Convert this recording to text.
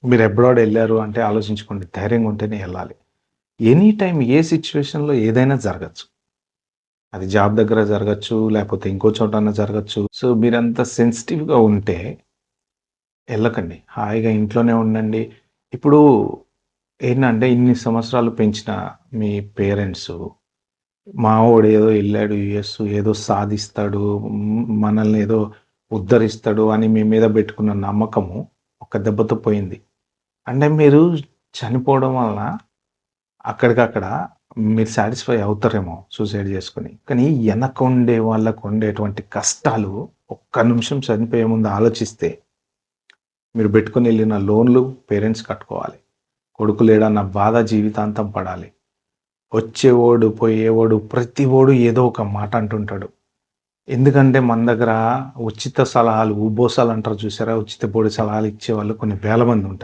మీరు అబ్రాడ్ ఎళ్లారు అంటే ఆలోచించుకోండి. ధైర్యంగా ఉంటేనే ఎళ్ళాలి. ఎనీ టైమ్ ఏ సిట్యుయేషన్‌లో ఏదైనా జరగచ్చు. అది జాబ్ దగ్గర జరగచ్చు, లేపోతే ఇంకో చోటన్నా జరగచ్చు. సో, మీరంత సెన్సిటివ్‌గా ఉంటే ఎళ్ళకండి. హాయిగా ఇంట్లోనే ఉండండి. ఇప్పుడు ఏంటంటే ఇన్ని సంవత్సరాలు పెంచిన మీ పేరెంట్సు, మావోడు ఏదో ఎళ్ళాడు యూఎస్ ఏదో సాధిస్తాడు, మనల్ని ఏదో ఉద్ధరిస్తాడు అని మీ మీద పెట్టుకున్న నమ్మకము ఒక్క దెబ్బతో పోయింది. అంటే మీరు చనిపోవడం వలన అక్కడికక్కడ మీరు సాటిస్ఫై అవుతారేమో సూసైడ్ చేసుకొని. కానీ ఎనక ఉండే వాళ్ళకు ఉండేటువంటి కష్టాలు ఒక్క నిమిషం చనిపోయే ముందు ఆలోచిస్తే, మీరు పెట్టుకొనెళ్ళిన లోన్‌లు పేరెంట్స్ కట్టుకోవాలి. కొడుకు లేడన్న బాధ జీవితాంతం పడాలి. వచ్చేవోడు, పోయేవోడు ప్రతివోడు ఏదో ఒక మాట అంటుంటాడు. ఎందుకంటే మన దగ్గర ఉచిత సలహాలు, ఉబోసాలంటారు చూసారా? ఉచిత పొడి సలహాలు ఇచ్చేవాళ్ళు కొన్ని వేల మంది ఉంటారు.